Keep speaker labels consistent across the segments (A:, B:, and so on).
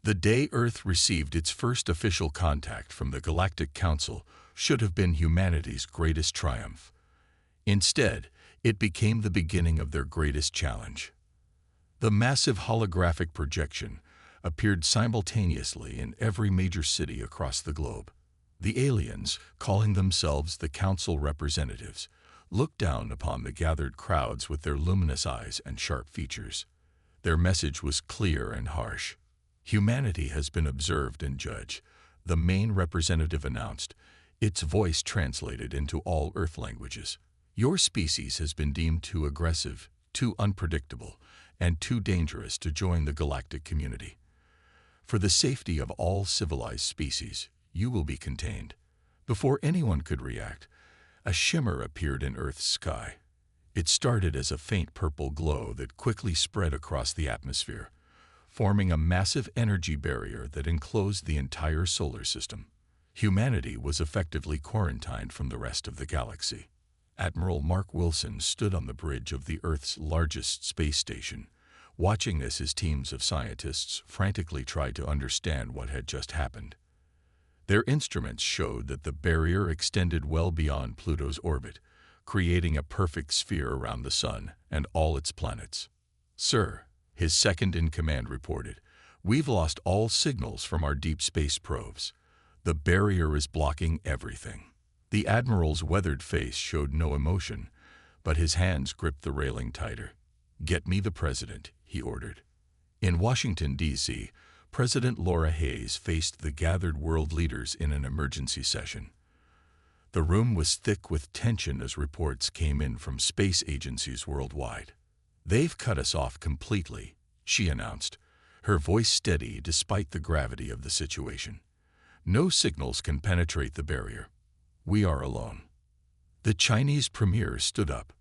A: The day Earth received its first official contact from the Galactic Council should have been humanity's greatest triumph. Instead, it became the beginning of their greatest challenge. The massive holographic projection appeared simultaneously in every major city across the globe. The aliens, calling themselves the Council representatives, looked down upon the gathered crowds with their luminous eyes and sharp features. Their message was clear and harsh. Humanity has been observed and judged, the main representative announced, its voice translated into all Earth languages. Your species has been deemed too aggressive, too unpredictable, and too dangerous to join the galactic community. For the safety of all civilized species, you will be contained. Before anyone could react, a shimmer appeared in Earth's sky. It started as a faint purple glow that quickly spread across the atmosphere, forming a massive energy barrier that enclosed the entire solar system. Humanity was effectively quarantined from the rest of the galaxy. Admiral Mark Wilson stood on the bridge of the Earth's largest space station, watching as his teams of scientists frantically tried to understand what had just happened. Their instruments showed that the barrier extended well beyond Pluto's orbit, creating a perfect sphere around the Sun and all its planets. "Sir," his second-in-command reported, "we've lost all signals from our deep space probes. The barrier is blocking everything." The Admiral's weathered face showed no emotion, but his hands gripped the railing tighter. "Get me the President," he ordered. In Washington, D.C., President Laura Hayes faced the gathered world leaders in an emergency session. The room was thick with tension as reports came in from space agencies worldwide. "They've cut us off completely," she announced, her voice steady despite the gravity of the situation. "No signals can penetrate the barrier. We are alone." The Chinese premier stood up.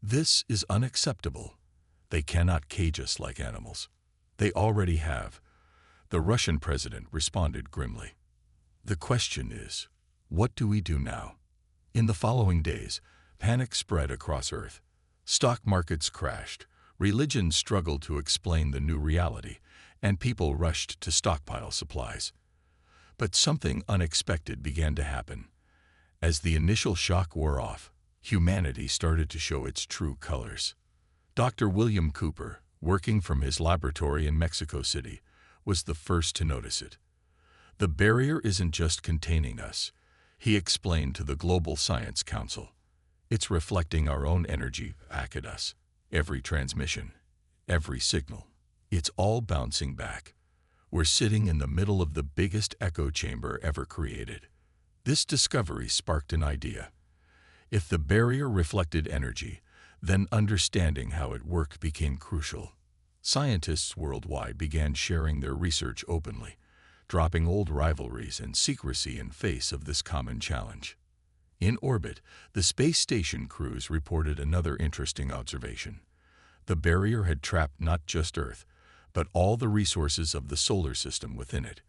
A: "This is unacceptable. They cannot cage us like animals. They already have." The Russian president responded grimly. "The question is, what do we do now?" In the following days, panic spread across Earth. Stock markets crashed, religions struggled to explain the new reality, and people rushed to stockpile supplies. But something unexpected began to happen. As the initial shock wore off, humanity started to show its true colors. Dr. William Cooper, working from his laboratory in Mexico City, was the first to notice it. "The barrier isn't just containing us," he explained to the Global Science Council. "It's reflecting our own energy back at us. Every transmission, every signal, it's all bouncing back. We're sitting in the middle of the biggest echo chamber ever created." This discovery sparked an idea. If the barrier reflected energy, then understanding how it worked became crucial. Scientists worldwide began sharing their research openly, dropping old rivalries and secrecy in face of this common challenge. In orbit, the space station crews reported another interesting observation. The barrier had trapped not just Earth, but all the resources of the solar system within it.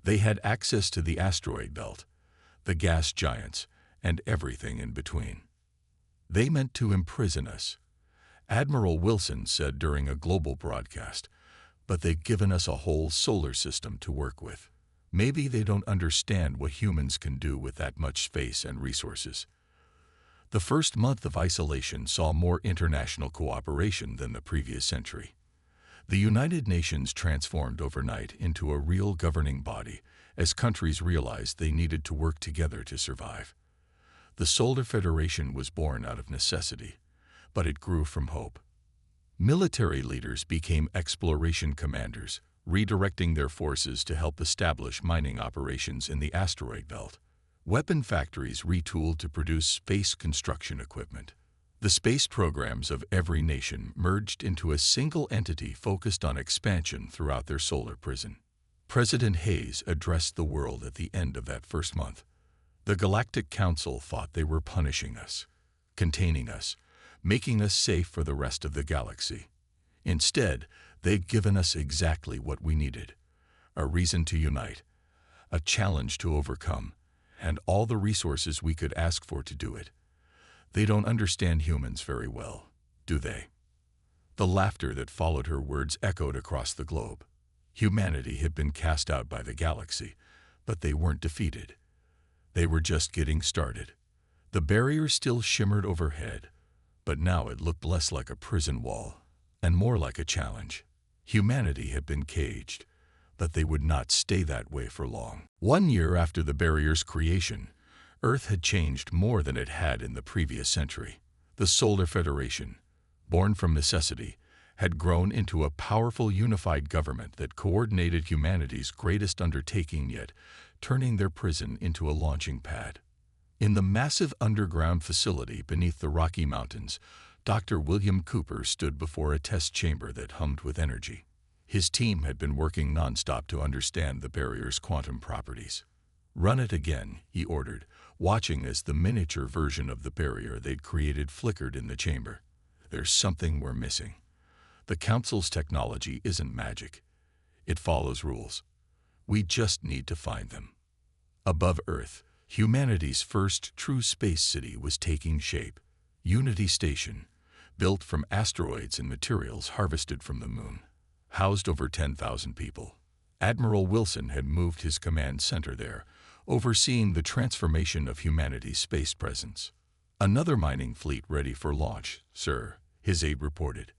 A: They had access to the asteroid belt, the gas giants, and everything in between. "They meant to imprison us," Admiral Wilson said during a global broadcast, "but they've given us a whole solar system to work with. Maybe they don't understand what humans can do with that much space and resources." The first month of isolation saw more international cooperation than the previous century. The United Nations transformed overnight into a real governing body as countries realized they needed to work together to survive. The Solar Federation was born out of necessity, but it grew from hope. Military leaders became exploration commanders, redirecting their forces to help establish mining operations in the asteroid belt. Weapon factories retooled to produce space construction equipment. The space programs of every nation merged into a single entity focused on expansion throughout their solar prison. President Hayes addressed the world at the end of that first month. The Galactic Council thought they were punishing us, containing us, making us safe for the rest of the galaxy. Instead, they'd given us exactly what we needed: a reason to unite, a challenge to overcome, and all the resources we could ask for to do it. They don't understand humans very well, do they? The laughter that followed her words echoed across the globe. Humanity had been cast out by the galaxy, but they weren't defeated. They were just getting started. The barrier still shimmered overhead, but now it looked less like a prison wall and more like a challenge. Humanity had been caged, but they would not stay that way for long. 1 year after the barrier's creation, Earth had changed more than it had in the previous century. The Solar Federation, born from necessity, had grown into a powerful unified government that coordinated humanity's greatest undertaking yet, turning their prison into a launching pad. In the massive underground facility beneath the Rocky Mountains, Dr. William Cooper stood before a test chamber that hummed with energy. His team had been working nonstop to understand the barrier's quantum properties. "Run it again," he ordered, watching as the miniature version of the barrier they'd created flickered in the chamber. "There's something we're missing. The Council's technology isn't magic. It follows rules. We just need to find them." Above Earth, humanity's first true space city was taking shape. Unity Station, built from asteroids and materials harvested from the moon, housed over 10,000 people. Admiral Wilson had moved his command center there, overseeing the transformation of humanity's space presence. "Another mining fleet ready for launch, sir," his aide reported.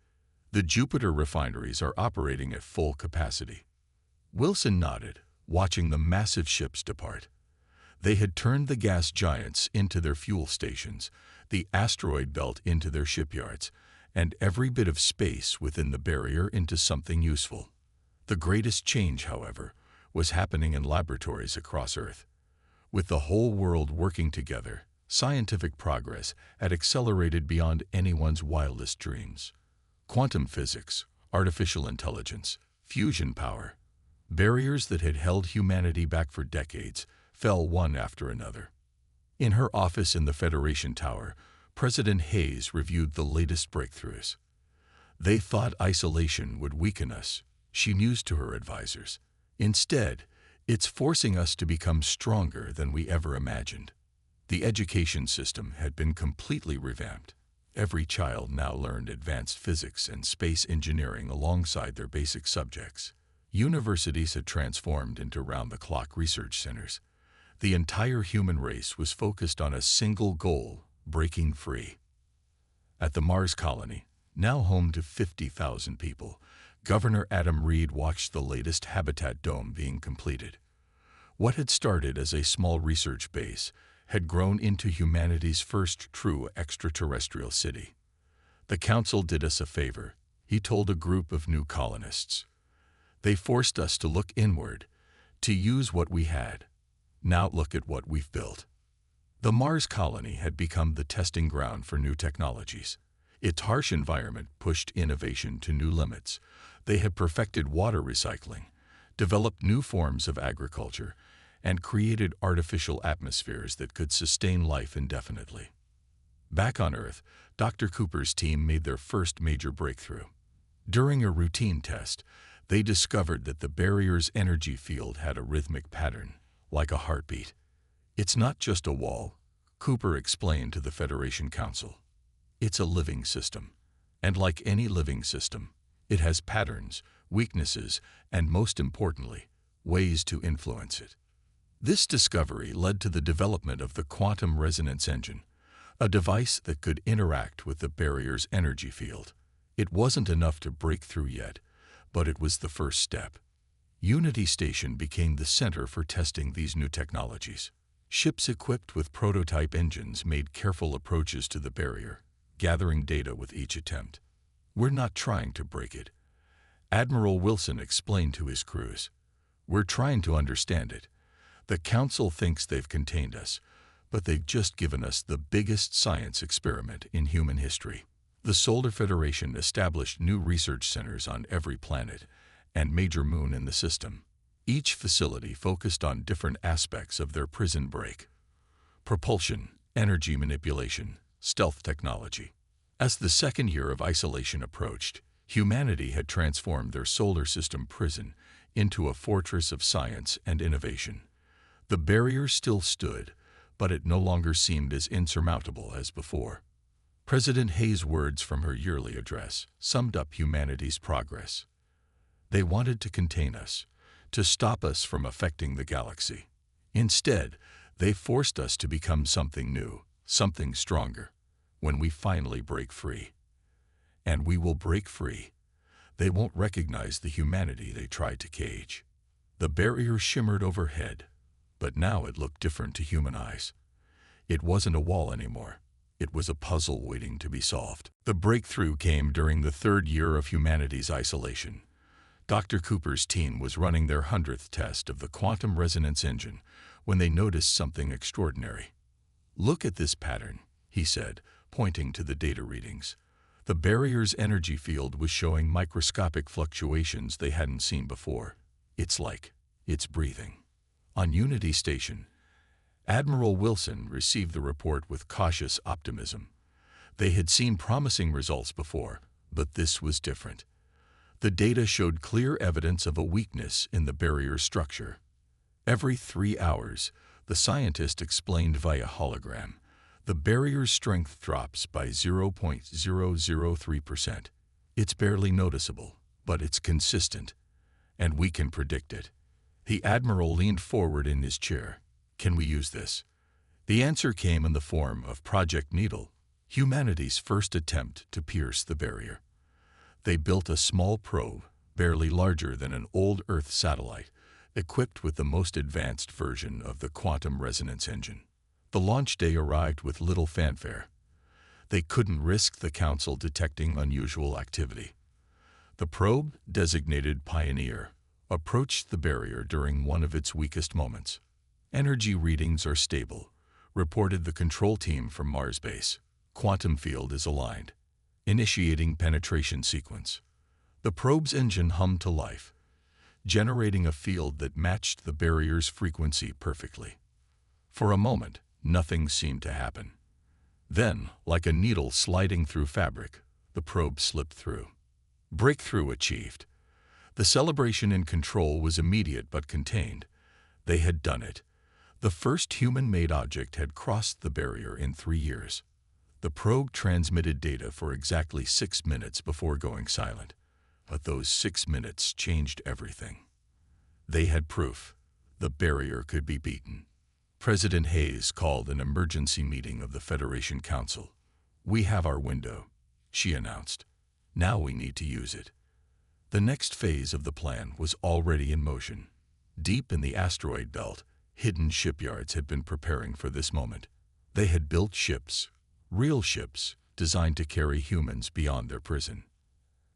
A: "The Jupiter refineries are operating at full capacity." Wilson nodded, watching the massive ships depart. They had turned the gas giants into their fuel stations, the asteroid belt into their shipyards, and every bit of space within the barrier into something useful. The greatest change, however, was happening in laboratories across Earth. With the whole world working together, scientific progress had accelerated beyond anyone's wildest dreams. Quantum physics, artificial intelligence, fusion power, barriers that had held humanity back for decades, fell one after another. In her office in the Federation Tower, President Hayes reviewed the latest breakthroughs. "They thought isolation would weaken us," she mused to her advisors. "Instead, it's forcing us to become stronger than we ever imagined." The education system had been completely revamped. Every child now learned advanced physics and space engineering alongside their basic subjects. Universities had transformed into round-the-clock research centers. The entire human race was focused on a single goal: breaking free. At the Mars colony, now home to 50,000 people, Governor Adam Reed watched the latest habitat dome being completed. What had started as a small research base had grown into humanity's first true extraterrestrial city. "The Council did us a favor," he told a group of new colonists. "They forced us to look inward, to use what we had. Now look at what we've built." The Mars colony had become the testing ground for new technologies. Its harsh environment pushed innovation to new limits. They had perfected water recycling, developed new forms of agriculture, and created artificial atmospheres that could sustain life indefinitely. Back on Earth, Dr. Cooper's team made their first major breakthrough. During a routine test, they discovered that the barrier's energy field had a rhythmic pattern, like a heartbeat. "It's not just a wall," Cooper explained to the Federation Council. "It's a living system. And like any living system, it has patterns, weaknesses, and most importantly, ways to influence it." This discovery led to the development of the quantum resonance engine, a device that could interact with the barrier's energy field. It wasn't enough to break through yet, but it was the first step. Unity Station became the center for testing these new technologies. Ships equipped with prototype engines made careful approaches to the barrier, gathering data with each attempt. "We're not trying to break it," Admiral Wilson explained to his crews. "We're trying to understand it. The Council thinks they've contained us, but they've just given us the biggest science experiment in human history." The Solar Federation established new research centers on every planet and major moon in the system. Each facility focused on different aspects of their prison break: propulsion, energy manipulation, stealth technology. As the second year of isolation approached, humanity had transformed their solar system prison into a fortress of science and innovation. The barrier still stood, but it no longer seemed as insurmountable as before. President Hayes' words from her yearly address summed up humanity's progress. They wanted to contain us, to stop us from affecting the galaxy. Instead, they forced us to become something new, something stronger, when we finally break free. And we will break free. They won't recognize the humanity they tried to cage. The barrier shimmered overhead, but now it looked different to human eyes. It wasn't a wall anymore. It was a puzzle waiting to be solved. The breakthrough came during the third year of humanity's isolation. Dr. Cooper's team was running their 100th test of the quantum resonance engine when they noticed something extraordinary. "Look at this pattern," he said, pointing to the data readings. The barrier's energy field was showing microscopic fluctuations they hadn't seen before. It's breathing. On Unity Station, Admiral Wilson received the report with cautious optimism. They had seen promising results before, but this was different. The data showed clear evidence of a weakness in the barrier structure. Every 3 hours, the scientist explained via hologram, the barrier's strength drops by 0.003%. It's barely noticeable, but it's consistent, and we can predict it. The Admiral leaned forward in his chair. "Can we use this?" The answer came in the form of Project Needle, humanity's first attempt to pierce the barrier. They built a small probe, barely larger than an old Earth satellite, equipped with the most advanced version of the quantum resonance engine. The launch day arrived with little fanfare. They couldn't risk the Council detecting unusual activity. The probe, designated Pioneer, approached the barrier during one of its weakest moments. "Energy readings are stable," reported the control team from Mars base. "Quantum field is aligned." Initiating penetration sequence. The probe's engine hummed to life, generating a field that matched the barrier's frequency perfectly. For a moment, nothing seemed to happen. Then, like a needle sliding through fabric, the probe slipped through. Breakthrough achieved. The celebration in control was immediate but contained. They had done it. The first human-made object had crossed the barrier in 3 years. The probe transmitted data for exactly 6 minutes before going silent. But those 6 minutes changed everything. They had proof. The barrier could be beaten. President Hayes called an emergency meeting of the Federation Council. "We have our window," she announced. "Now we need to use it." The next phase of the plan was already in motion. Deep in the asteroid belt, hidden shipyards had been preparing for this moment. They had built ships, real ships, designed to carry humans beyond their prison.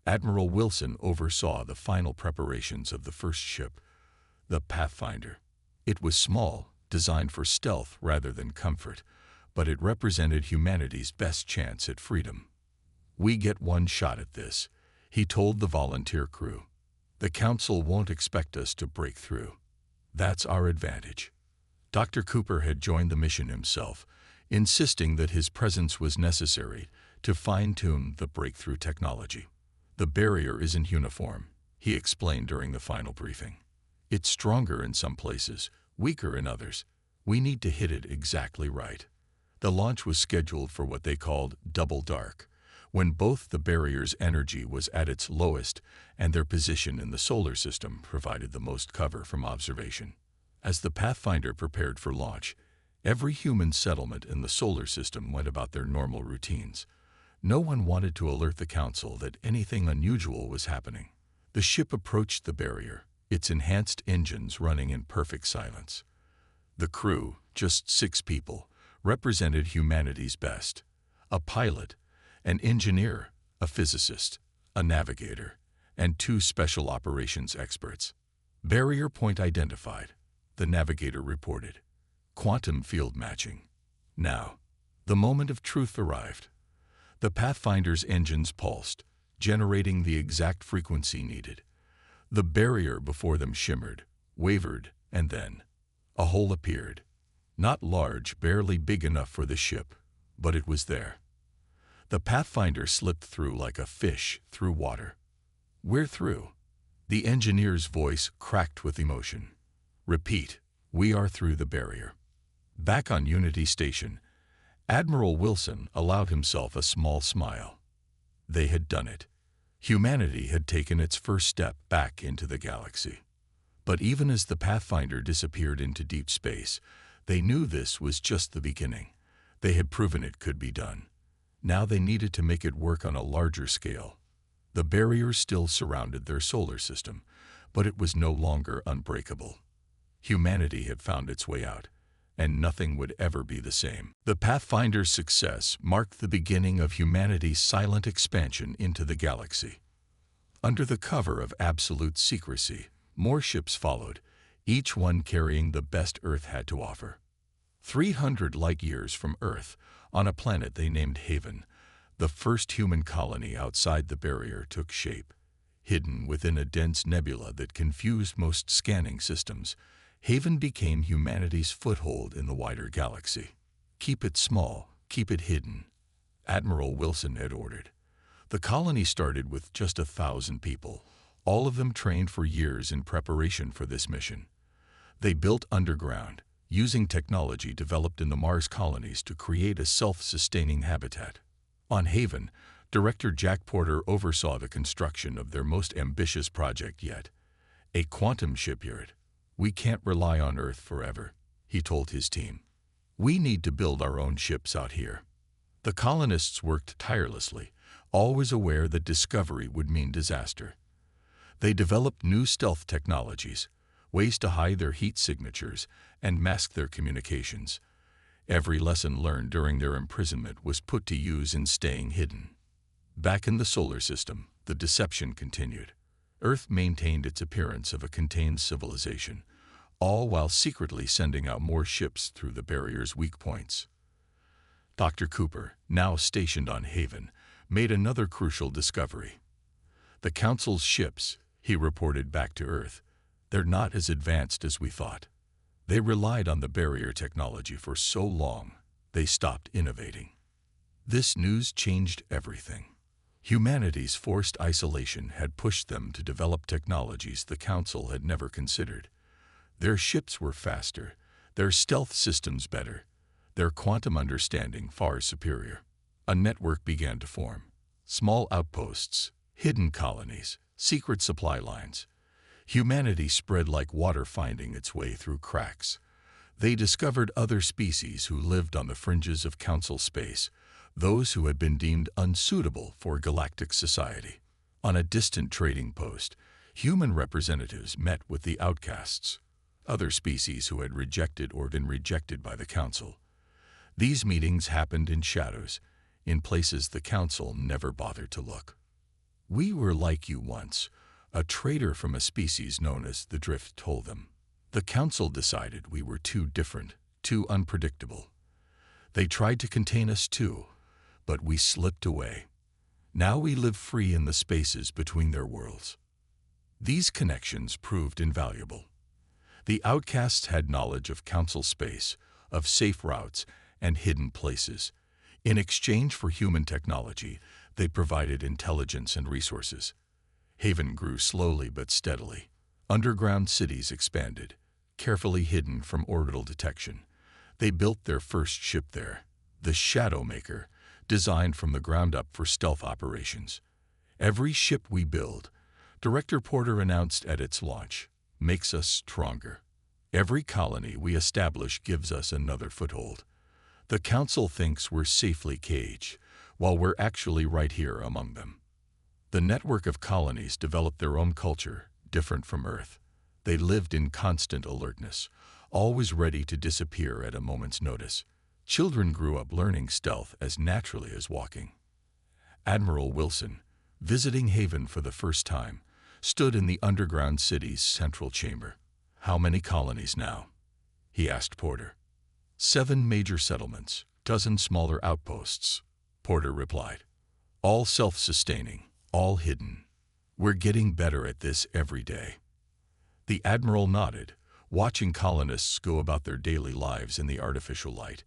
A: Admiral Wilson oversaw the final preparations of the first ship, the Pathfinder. It was small, designed for stealth rather than comfort, but it represented humanity's best chance at freedom. "We get one shot at this," he told the volunteer crew. "The Council won't expect us to break through. That's our advantage." Dr. Cooper had joined the mission himself, insisting that his presence was necessary to fine-tune the breakthrough technology. "The barrier isn't uniform," he explained during the final briefing. "It's stronger in some places, weaker in others. We need to hit it exactly right." The launch was scheduled for what they called double dark, when both the barrier's energy was at its lowest and their position in the solar system provided the most cover from observation. As the Pathfinder prepared for launch, every human settlement in the solar system went about their normal routines. No one wanted to alert the Council that anything unusual was happening. The ship approached the barrier, its enhanced engines running in perfect silence. The crew, just 6 people, represented humanity's best: a pilot, an engineer, a physicist, a navigator, and 2 special operations experts. "Barrier point identified," the navigator reported. "Quantum field matching." Now, the moment of truth arrived. The Pathfinder's engines pulsed, generating the exact frequency needed. The barrier before them shimmered, wavered, and then a hole appeared. Not large, barely big enough for the ship, but it was there. The Pathfinder slipped through like a fish through water. "We're through." The engineer's voice cracked with emotion. "Repeat, we are through the barrier." Back on Unity Station, Admiral Wilson allowed himself a small smile. They had done it. Humanity had taken its first step back into the galaxy. But even as the Pathfinder disappeared into deep space, they knew this was just the beginning. They had proven it could be done. Now they needed to make it work on a larger scale. The barriers still surrounded their solar system, but it was no longer unbreakable. Humanity had found its way out, and nothing would ever be the same. The Pathfinder's success marked the beginning of humanity's silent expansion into the galaxy. Under the cover of absolute secrecy, more ships followed, each one carrying the best Earth had to offer. 300 light-years from Earth, on a planet they named Haven, the first human colony outside the barrier took shape. Hidden within a dense nebula that confused most scanning systems, Haven became humanity's foothold in the wider galaxy. "Keep it small, keep it hidden," Admiral Wilson had ordered. The colony started with just 1,000 people, all of them trained for years in preparation for this mission. They built underground, using technology developed in the Mars colonies to create a self-sustaining habitat. On Haven, Director Jack Porter oversaw the construction of their most ambitious project yet, a quantum shipyard. "We can't rely on Earth forever," he told his team. "We need to build our own ships out here." The colonists worked tirelessly, always aware that discovery would mean disaster. They developed new stealth technologies, ways to hide their heat signatures and mask their communications. Every lesson learned during their imprisonment was put to use in staying hidden. Back in the solar system, the deception continued. Earth maintained its appearance of a contained civilization, all while secretly sending out more ships through the barrier's weak points. Dr. Cooper, now stationed on Haven, made another crucial discovery. "The Council's ships," he reported back to Earth, "they're not as advanced as we thought. They relied on the barrier technology for so long, they stopped innovating." This news changed everything. Humanity's forced isolation had pushed them to develop technologies the Council had never considered. Their ships were faster, their stealth systems better, their quantum understanding far superior. A network began to form. Small outposts, hidden colonies, secret supply lines. Humanity spread like water finding its way through cracks. They discovered other species who lived on the fringes of Council space, those who had been deemed unsuitable for galactic society. On a distant trading post, human representatives met with the outcasts, other species who had rejected or been rejected by the Council. These meetings happened in shadows, in places the Council never bothered to look. "We were like you once," a trader from a species known as the Drift told them. "The Council decided we were too different, too unpredictable. They tried to contain us too, but we slipped away. Now we live free in the spaces between their worlds." These connections proved invaluable. The outcasts had knowledge of Council space, of safe routes, and hidden places. In exchange for human technology, they provided intelligence and resources. Haven grew slowly but steadily. Underground cities expanded, carefully hidden from orbital detection. They built their first ship there, the Shadow Maker, designed from the ground up for stealth operations. "Every ship we build," Director Porter announced at its launch, "makes us stronger. Every colony we establish gives us another foothold. The Council thinks we're safely caged, while we're actually right here among them." The network of colonies developed their own culture, different from Earth. They lived in constant alertness, always ready to disappear at a moment's notice. Children grew up learning stealth as naturally as walking. Admiral Wilson, visiting Haven for the first time, stood in the underground city's central chamber. "How many colonies now?" he asked Porter. 7 major settlements, dozen smaller outposts," Porter replied. "All self-sustaining, all hidden. We're getting better at this every day." The Admiral nodded, watching colonists go about their daily lives in the artificial light.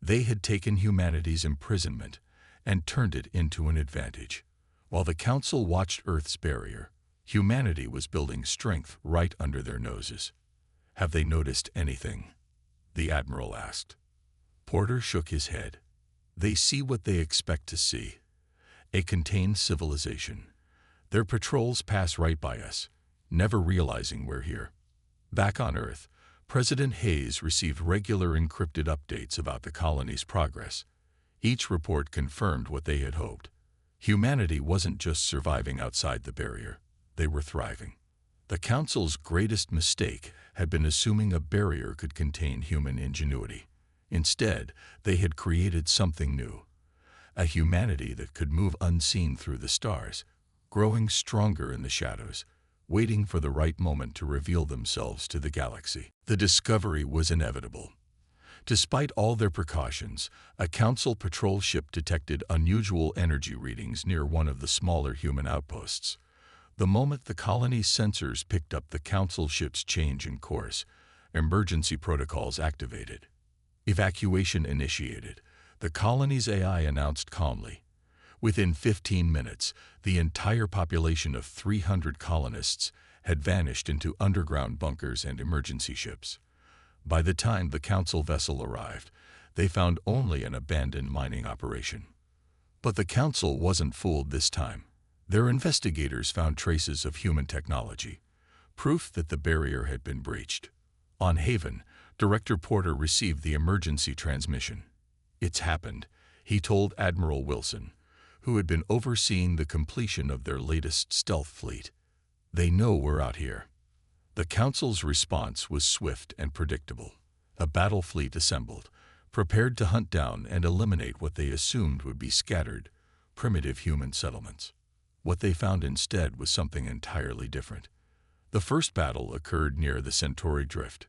A: They had taken humanity's imprisonment and turned it into an advantage. While the Council watched Earth's barrier, humanity was building strength right under their noses. "Have they noticed anything?" the Admiral asked. Porter shook his head. "They see what they expect to see. A contained civilization. Their patrols pass right by us, never realizing we're here. Back on Earth, President Hayes received regular encrypted updates about the colony's progress. Each report confirmed what they had hoped. Humanity wasn't just surviving outside the barrier, they were thriving. The Council's greatest mistake had been assuming a barrier could contain human ingenuity. Instead, they had created something new, a humanity that could move unseen through the stars, growing stronger in the shadows, waiting for the right moment to reveal themselves to the galaxy. The discovery was inevitable. Despite all their precautions, a Council patrol ship detected unusual energy readings near one of the smaller human outposts. The moment the colony's sensors picked up the Council ship's change in course, emergency protocols activated. Evacuation initiated, the colony's AI announced calmly. Within 15 minutes, the entire population of 300 colonists had vanished into underground bunkers and emergency ships. By the time the Council vessel arrived, they found only an abandoned mining operation. But the Council wasn't fooled this time. Their investigators found traces of human technology, proof that the barrier had been breached. On Haven, Director Porter received the emergency transmission. "It's happened," he told Admiral Wilson, who had been overseeing the completion of their latest stealth fleet. "They know we're out here." The Council's response was swift and predictable. A battle fleet assembled, prepared to hunt down and eliminate what they assumed would be scattered, primitive human settlements. What they found instead was something entirely different. The first battle occurred near the Centauri Drift.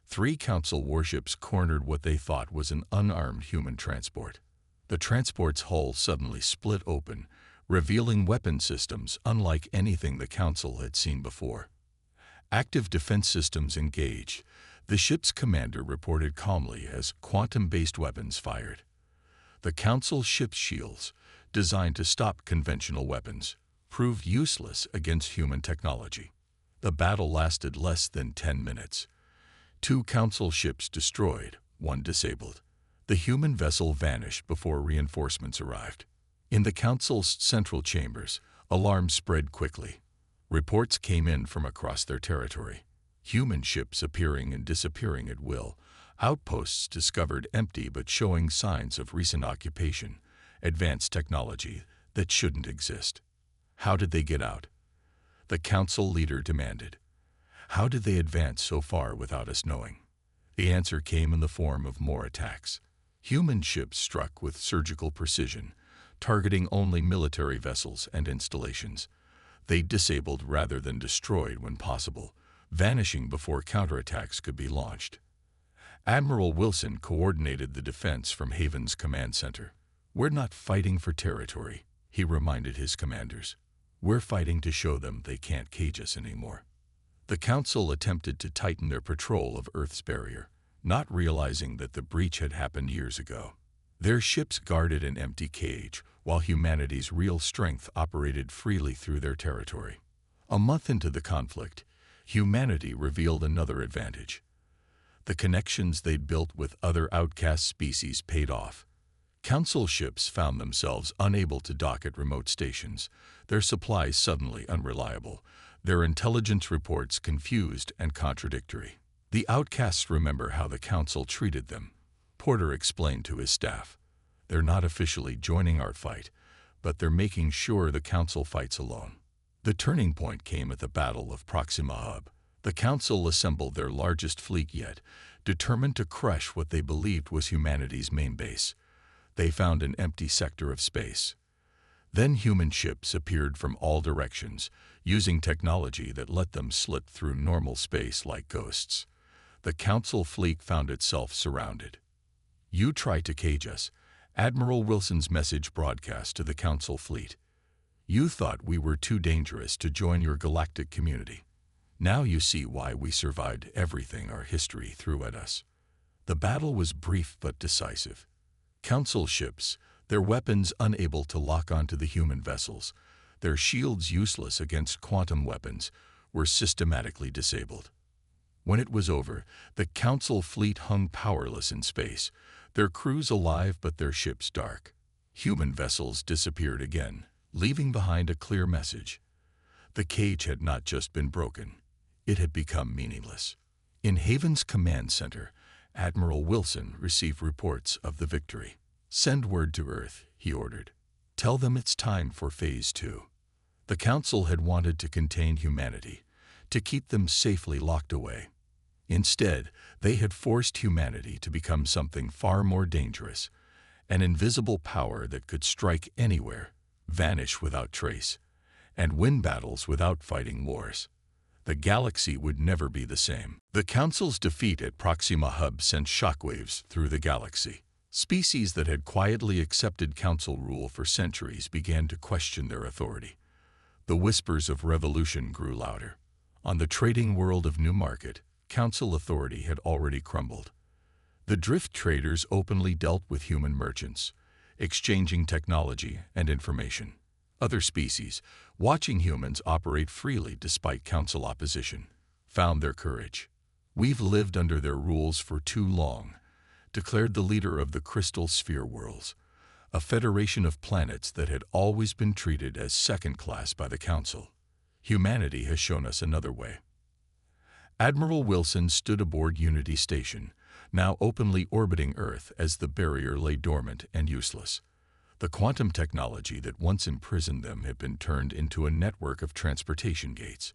A: 3 Council warships cornered what they thought was an unarmed human transport. The transport's hull suddenly split open, revealing weapon systems unlike anything the Council had seen before. Active defense systems engaged, the ship's commander reported calmly as quantum-based weapons fired. The Council ship's shields, designed to stop conventional weapons, proved useless against human technology. The battle lasted less than 10 minutes. 2 Council ships destroyed, 1 disabled. The human vessel vanished before reinforcements arrived. In the Council's central chambers, alarms spread quickly. Reports came in from across their territory. Human ships appearing and disappearing at will, outposts discovered empty but showing signs of recent occupation, advanced technology that shouldn't exist. How did they get out? The Council leader demanded. How did they advance so far without us knowing? The answer came in the form of more attacks. Human ships struck with surgical precision, targeting only military vessels and installations. They disabled rather than destroyed when possible, vanishing before counterattacks could be launched. Admiral Wilson coordinated the defense from Haven's command center. "We're not fighting for territory," he reminded his commanders. "We're fighting to show them they can't cage us anymore." The Council attempted to tighten their patrol of Earth's barrier, not realizing that the breach had happened years ago. Their ships guarded an empty cage, while humanity's real strength operated freely through their territory. A month into the conflict, humanity revealed another advantage. The connections they'd built with other outcast species paid off. Council ships found themselves unable to dock at remote stations, their supplies suddenly unreliable, their intelligence reports confused and contradictory. The outcasts remember how the Council treated them. Porter explained to his staff. "They're not officially joining our fight, but they're making sure the Council fights alone." The turning point came at the Battle of Proxima Hub. The Council assembled their largest fleet yet, determined to crush what they believed was humanity's main base. They found an empty sector of space. Then human ships appeared from all directions, using technology that let them slip through normal space like ghosts. The Council fleet found itself surrounded. "You tried to cage us," Admiral Wilson's message broadcast to the Council fleet. "You thought we were too dangerous to join your galactic community. Now you see why we survived everything our history threw at us." The battle was brief but decisive. Council ships, their weapons unable to lock onto the human vessels, their shields useless against quantum weapons, were systematically disabled. When it was over, the Council fleet hung powerless in space, their crews alive but their ships dark. Human vessels disappeared again, leaving behind a clear message. The cage had not just been broken, it had become meaningless. In Haven's command center, Admiral Wilson received reports of the victory. "Send word to Earth," he ordered. "Tell them it's time for Phase 2. The Council had wanted to contain humanity, to keep them safely locked away. Instead, they had forced humanity to become something far more dangerous, an invisible power that could strike anywhere, vanish without trace, and win battles without fighting wars. The galaxy would never be the same." The Council's defeat at Proxima Hub sent shockwaves through the galaxy. Species that had quietly accepted Council rule for centuries began to question their authority. The whispers of revolution grew louder. On the trading world of New Market, Council authority had already crumbled. The drift traders openly dealt with human merchants, exchanging technology and information. Other species, watching humans operate freely despite Council opposition, found their courage. "We've lived under their rules for too long," declared the leader of the Crystal Sphere Worlds, a federation of planets that had always been treated as second class by the Council. "Humanity has shown us another way." Admiral Wilson stood aboard Unity Station, now openly orbiting Earth as the barrier lay dormant and useless. The quantum technology that once imprisoned them had been turned into a network of transportation gates.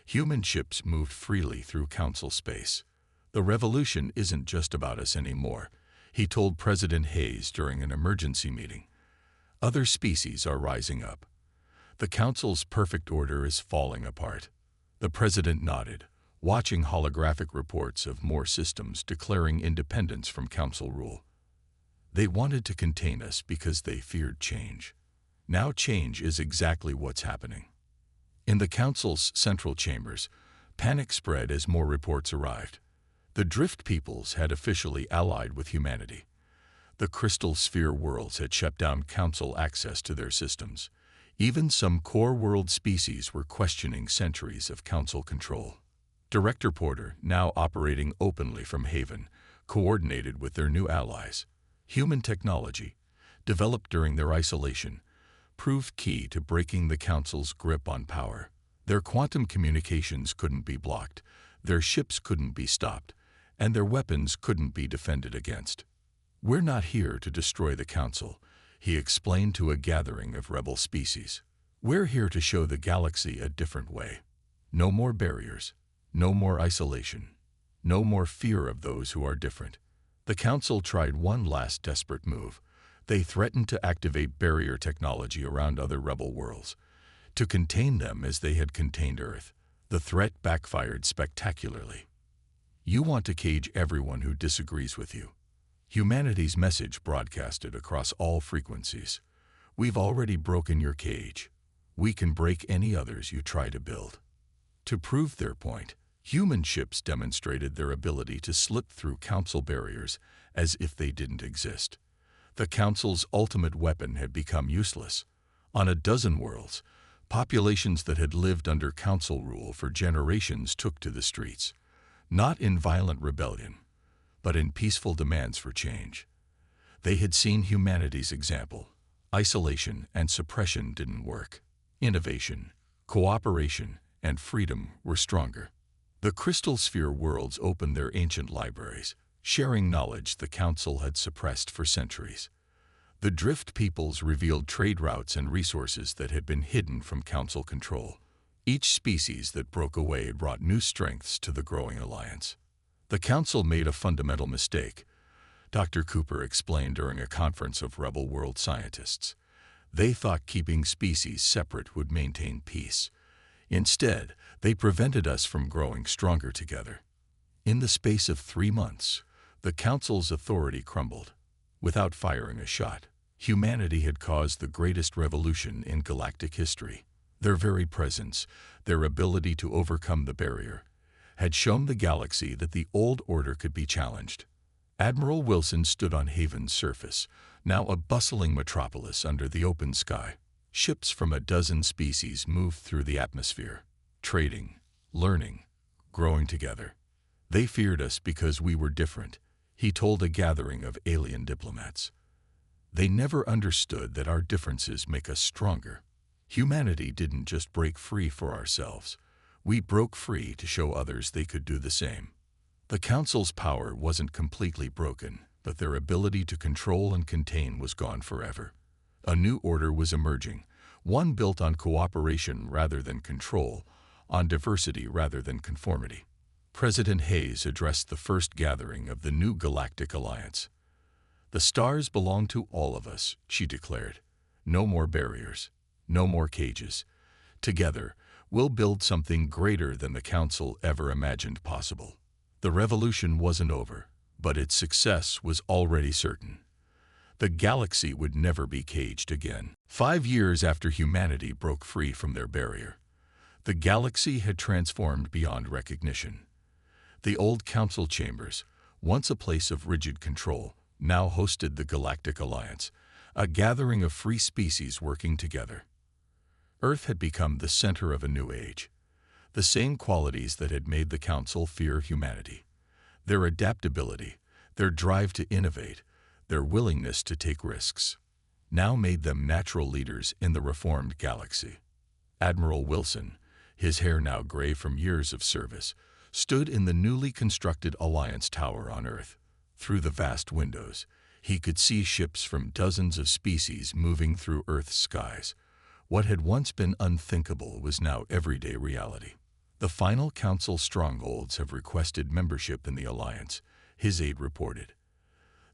A: Human ships moved freely through Council space. "The revolution isn't just about us anymore," he told President Hayes during an emergency meeting. "Other species are rising up. The Council's perfect order is falling apart." The President nodded, watching holographic reports of more systems declaring independence from Council rule. "They wanted to contain us because they feared change. Now change is exactly what's happening." In the Council's central chambers, panic spread as more reports arrived. The Drift peoples had officially allied with humanity. The Crystal Sphere Worlds had shut down Council access to their systems. Even some core world species were questioning centuries of Council control. Director Porter, now operating openly from Haven, coordinated with their new allies. Human technology, developed during their isolation, proved key to breaking the Council's grip on power. Their quantum communications couldn't be blocked, their ships couldn't be stopped, and their weapons couldn't be defended against. "We're not here to destroy the Council," he explained to a gathering of rebel species. "We're here to show the galaxy a different way. No more barriers, no more isolation, no more fear of those who are different." The Council tried one last desperate move. They threatened to activate barrier technology around other rebel worlds, to contain them as they had contained Earth. The threat backfired spectacularly. "You want to cage everyone who disagrees with you." Humanity's message broadcasted across all frequencies. "We've already broken your cage. We can break any others you try to build." To prove their point, human ships demonstrated their ability to slip through Council barriers as if they didn't exist. The Council's ultimate weapon had become useless. On a dozen worlds, populations that had lived under Council rule for generations took to the streets, not in violent rebellion, but in peaceful demands for change. They had seen humanity's example. Isolation and suppression didn't work. Innovation, cooperation, and freedom were stronger. The Crystal Sphere Worlds opened their ancient libraries, sharing knowledge the Council had suppressed for centuries. The Drift peoples revealed trade routes and resources that had been hidden from Council control. Each species that broke away brought new strengths to the growing alliance. "The Council made a fundamental mistake," Dr. Cooper explained during a conference of rebel world scientists. "They thought keeping species separate would maintain peace. Instead, they prevented us from growing stronger together." In the space of 3 months, the Council's authority crumbled. Without firing a shot, humanity had caused the greatest revolution in galactic history. Their very presence, their ability to overcome the barrier, had shown the galaxy that the old order could be challenged. Admiral Wilson stood on Haven's surface, now a bustling metropolis under the open sky. Ships from a dozen species moved through the atmosphere, trading, learning, growing together. "They feared us because we were different," he told a gathering of alien diplomats. "They never understood that our differences make us stronger." Humanity didn't just break free for ourselves. We broke free to show others they could do the same. The Council's power wasn't completely broken, but their ability to control and contain was gone forever. A new order was emerging, one built on cooperation rather than control, on diversity rather than conformity. President Hayes addressed the first gathering of the new Galactic Alliance. "The stars belong to all of us," she declared. "No more barriers, no more cages. Together, we'll build something greater than the Council ever imagined possible." The revolution wasn't over, but its success was already certain. The galaxy would never be caged again. 5 years after humanity broke free from their barrier, the galaxy had transformed beyond recognition. The old council chambers, once a place of rigid control, now hosted the Galactic Alliance, a gathering of free species working together. Earth had become the center of a new age. The same qualities that had made the Council fear humanity, their adaptability, their drive to innovate, their willingness to take risks, now made them natural leaders in the reformed galaxy. Admiral Wilson, his hair now gray from years of service, stood in the newly constructed Alliance Tower on Earth. Through the vast windows, he could see ships from dozens of species moving through Earth's skies. What had once been unthinkable was now everyday reality. "The final Council strongholds have requested membership in the Alliance," his aide reported.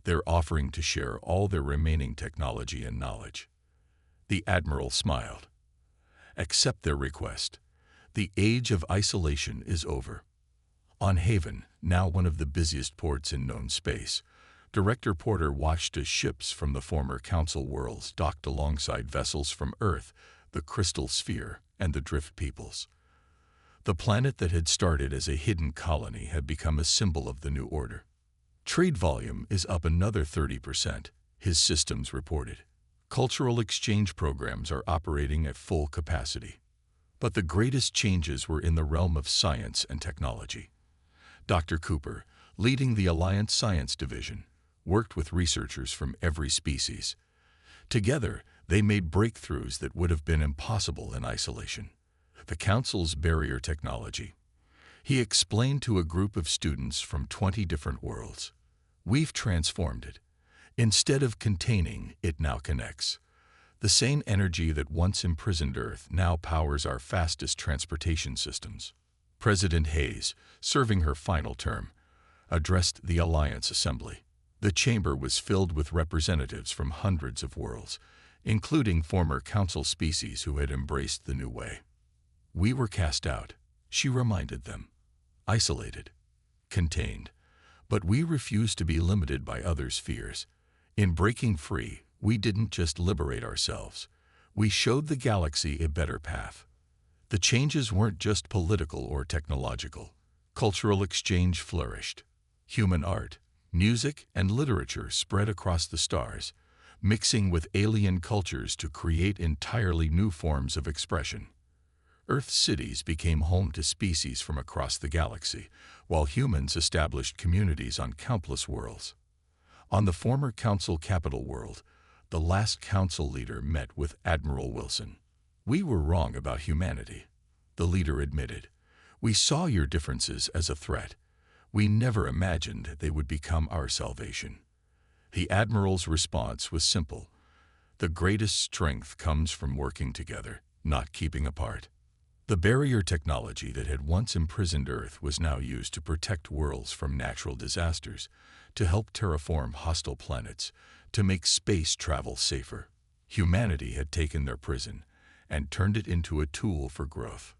A: "They're offering to share all their remaining technology and knowledge." The Admiral smiled. "Accept their request. The age of isolation is over." On Haven, now one of the busiest ports in known space, Director Porter watched as ships from the former Council worlds docked alongside vessels from Earth, the Crystal Sphere, and the Drift Peoples. The planet that had started as a hidden colony had become a symbol of the new order. "Trade volume is up another 30%, his systems reported. Cultural exchange programs are operating at full capacity. But the greatest changes were in the realm of science and technology. Dr. Cooper, leading the Alliance Science Division, worked with researchers from every species. Together, they made breakthroughs that would have been impossible in isolation. The Council's barrier technology. He explained to a group of students from 20 different worlds. "We've transformed it. Instead of containing, it now connects. The same energy that once imprisoned Earth now powers our fastest transportation systems." President Hayes, serving her final term, addressed the Alliance Assembly. The chamber was filled with representatives from hundreds of worlds, including former Council species who had embraced the new way. "We were cast out," she reminded them. "Isolated, contained, but we refused to be limited by others' fears. In breaking free, we didn't just liberate ourselves. We showed the galaxy a better path." The changes weren't just political or technological. Cultural exchange flourished. Human art, music, and literature spread across the stars, mixing with alien cultures to create entirely new forms of expression. Earth's cities became home to species from across the galaxy, while humans established communities on countless worlds. On the former Council capital world, the last Council leader met with Admiral Wilson. "We were wrong about humanity," the leader admitted. "We saw your differences as a threat. We never imagined they would become our salvation." The Admiral's response was simple. "The greatest strength comes from working together, not keeping apart." The barrier technology that had once imprisoned Earth was now used to protect worlds from natural disasters, to help terraform hostile planets, to make space travel safer. Humanity had taken their prison and turned it into a tool for growth.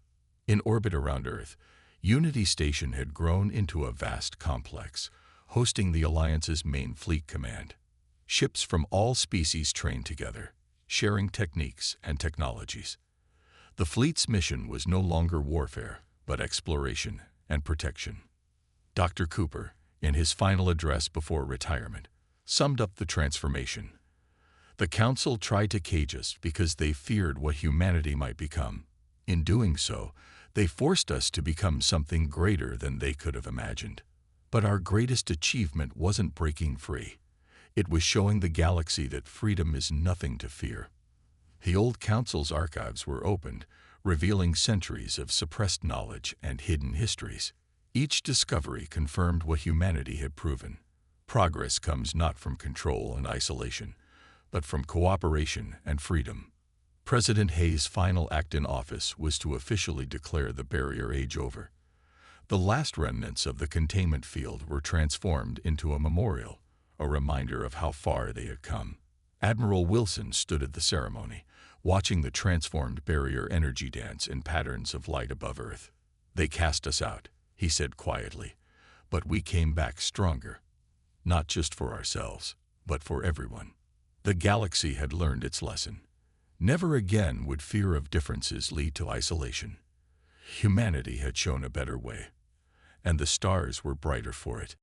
A: In orbit around Earth, Unity Station had grown into a vast complex, hosting the Alliance's main fleet command. Ships from all species trained together, sharing techniques and technologies. The fleet's mission was no longer warfare, but exploration and protection. Dr. Cooper, in his final address before retirement, summed up the transformation. "The Council tried to cage us because they feared what humanity might become. In doing so, they forced us to become something greater than they could have imagined. But our greatest achievement wasn't breaking free. It was showing the galaxy that freedom is nothing to fear." The old council's archives were opened, revealing centuries of suppressed knowledge and hidden histories. Each discovery confirmed what humanity had proven. Progress comes not from control and isolation, but from cooperation and freedom. President Hayes' final act in office was to officially declare the barrier age over. The last remnants of the containment field were transformed into a memorial, a reminder of how far they had come. Admiral Wilson stood at the ceremony, watching the transformed barrier energy dance in patterns of light above Earth. "They cast us out," he said quietly, "but we came back stronger. Not just for ourselves, but for everyone." The galaxy had learned its lesson. Never again would fear of differences lead to isolation. Humanity had shown a better way, and the stars were brighter for it.